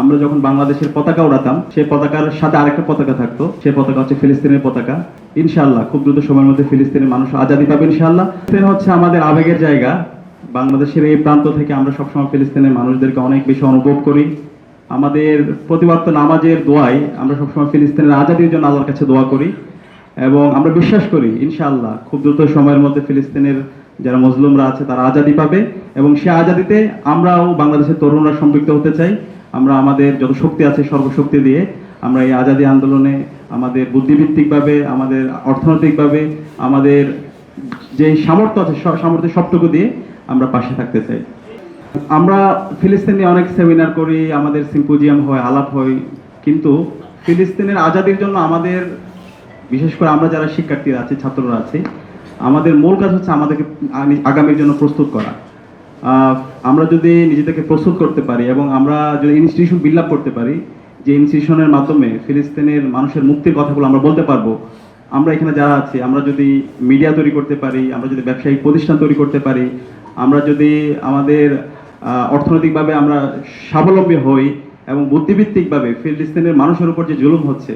আমরা যখন বাংলাদেশের পতাকা উড়াতাম, সেই পতাকার সাথে আরেকটা পতাকা থাকতো, সেই পতাকা হচ্ছে ফিলিস্তিনের পতাকা। ইনশাআল্লাহ খুব দ্রুত সময়ের মধ্যে ফিলিস্তিনের মানুষ আজাদি পাবে ইনশাআল্লাহ। ফিলিস্তিন হচ্ছে আমাদের আবেগের জায়গা। বাংলাদেশের এই প্রান্ত থেকে আমরা সবসময় ফিলিস্তিনের মানুষদেরকে অনেক বেশি অনুভব করি। আমাদের প্রতিবাদ নামাজের দোয়ায় আমরা সবসময় ফিলিস্তিনের আজাদির জন্য আল্লাহর কাছে দোয়া করি এবং আমরা বিশ্বাস করি ইনশাআল্লাহ খুব দ্রুত সময়ের মধ্যে ফিলিস্তিনের যারা মজলুমরা আছে তারা আজাদি পাবে এবং সে আজাদিতে আমরাও বাংলাদেশের তরুণরা সম্পৃক্ত হতে চাই। আমরা আমাদের যত শক্তি আছে সর্বশক্তি দিয়ে আমরা এই আজাদি আন্দোলনে আমাদের বুদ্ধিভিত্তিকভাবে, আমাদের অর্থনৈতিকভাবে, আমাদের যে সামর্থ্য আছে সামর্থ্য সবটুকু দিয়ে আমরা পাশে থাকতে চাই। আমরা ফিলিস্তিন নিয়ে অনেক সেমিনার করি, আমাদের সিম্পোজিয়াম হয়, আলাপ হয়, কিন্তু ফিলিস্তিনের আজাদির জন্য আমাদের, বিশেষ করে আমরা যারা শিক্ষার্থীরা আছি, ছাত্ররা আছি, আমাদের মূল কাজ হচ্ছে আমাদেরকে আগামীর জন্য প্রস্তুত করা। আমরা যদি নিজেদেরকে প্রস্তুত করতে পারি এবং আমরা যদি ইনস্টিটিউশন বিল্ড আপ করতে পারি, যে ইনস্টিটিউশনের মাধ্যমে ফিলিস্তিনের মানুষের মুক্তির কথাগুলো আমরা বলতে পারবো, আমরা এখানে যারা আছি আমরা যদি মিডিয়া তৈরি করতে পারি, আমরা যদি ব্যবসায়িক প্রতিষ্ঠান তৈরি করতে পারি, আমরা যদি আমাদের অর্থনৈতিকভাবে আমরা স্বাবলম্বী হই এবং বুদ্ধিভিত্তিকভাবে ফিলিস্তিনের মানুষের উপর যে জুলুম হচ্ছে,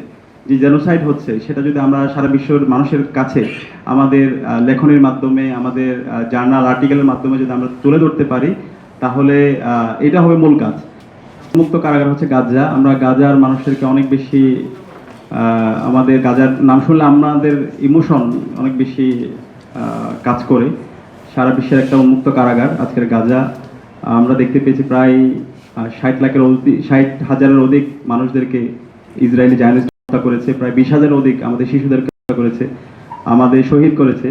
যে জেনোসাইড হচ্ছে, সেটা যদি আমরা সারা বিশ্বের মানুষের কাছে আমাদের লেখনের মাধ্যমে, আমাদের জার্নাল আর্টিকেলের মাধ্যমে যদি আমরা তুলে ধরতে পারি, তাহলে এটা হবে মূল কাজ। মুক্ত কারাগার হচ্ছে গাজা। আমরা গাজার মানুষদেরকে অনেক বেশি, আমাদের গাজার নাম শুনলে আমাদের ইমোশন অনেক বেশি কাজ করে। সারা বিশ্বের একটা উন্মুক্ত কারাগার আজকের গাজা। আমরা দেখতে পেয়েছি প্রায় 60,000-এর অধিক মানুষদেরকে ইসরায়েলি জায়নিস্ট হত্যা করেছে, প্রায় 20,000-এর অধিক আমাদের শিশুদেরকে হত্যা করেছে, আমাদের শহীদ করেছে।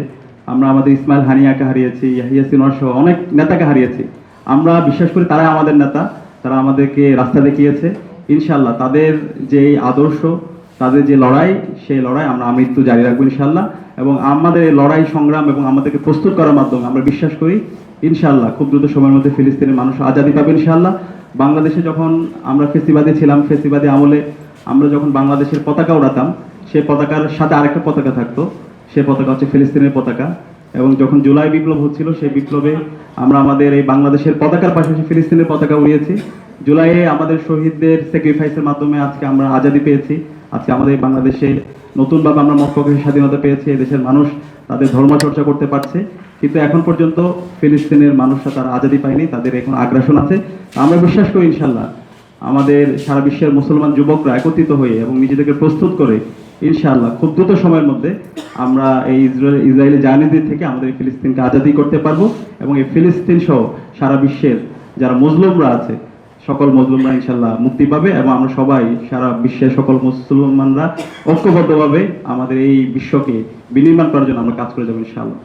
আমরা আমাদের ইসমাইল হানিয়াকে হারিয়েছি, ইয়াহিয়া সিনওয়ার সহ অনেক নেতাকে হারিয়েছি। আমরা বিশ্বাস করি তারাই আমাদের নেতা, তারা আমাদেরকে রাস্তা দেখিয়েছে। ইনশাআল্লাহ তাদের যে আদর্শ, তাদের যে লড়াই, সেই লড়াই আমরা আমৃত্যু জারি রাখবো ইনশাআল্লাহ। এবং আমাদের এই লড়াই সংগ্রাম এবং আমাদেরকে প্রস্তুত করার মাধ্যমে আমরা বিশ্বাস করি ইনশাআল্লাহ খুব দ্রুত সময়ের মধ্যে ফিলিস্তিনের মানুষ আজাদি পাবে ইনশাআল্লাহ। বাংলাদেশে যখন আমরা ফেসিবাদী ছিলাম, ফেসিবাদী আমলে আমরা যখন বাংলাদেশের পতাকা উড়াতাম, সেই পতাকার সাথে আরেকটা পতাকা থাকতো, সেই পতাকা হচ্ছে ফিলিস্তিনের পতাকা। এবং যখন জুলাই বিপ্লব হচ্ছিল, সেই বিপ্লবে আমরা আমাদের এই বাংলাদেশের পতাকার পাশাপাশি ফিলিস্তিনের পতাকা উড়িয়েছি। জুলাইয়ে আমাদের শহীদদের স্যাক্রিফাইসের মাধ্যমে আজকে আমরা আজাদি পেয়েছি। আজকে আমাদের বাংলাদেশে নতুনভাবে আমরা মত প্রকাশের স্বাধীনতা পেয়েছি। দেশের মানুষ তাদের ধর্ম চর্চা করতে পারছে, কিন্তু এখন পর্যন্ত ফিলিস্তিনের মানুষরা তারা আজাদি পায়নি, তাদের এখন আগ্রাসন আছে। আমরা বিশ্বাস করি ইনশাল্লাহ আমাদের সারা বিশ্বের মুসলমান যুবকরা একত্রিত হয়ে এবং নিজেদেরকে প্রস্তুত করে ইনশাআল্লাহ খুব দ্রুত সময়ের মধ্যে আমরা এই ইসরায়েলি জায়নিদের থেকে আমাদের ফিলিস্তিনকে আজাদি করতে পারবো এবং এই ফিলিস্তিন সহ সারা বিশ্বের যারা মজলুমরা আছে সকল মজলুমরা ইনশাআল্লাহ মুক্তি পাবে এবং আমরা সবাই সারা বিশ্বের সকল মুসলমানরা ঐক্যবদ্ধভাবে আমাদের এই বিশ্বকে বিনির্মাণ করার জন্য আমরা কাজ করে যাবো ইনশাআল্লাহ।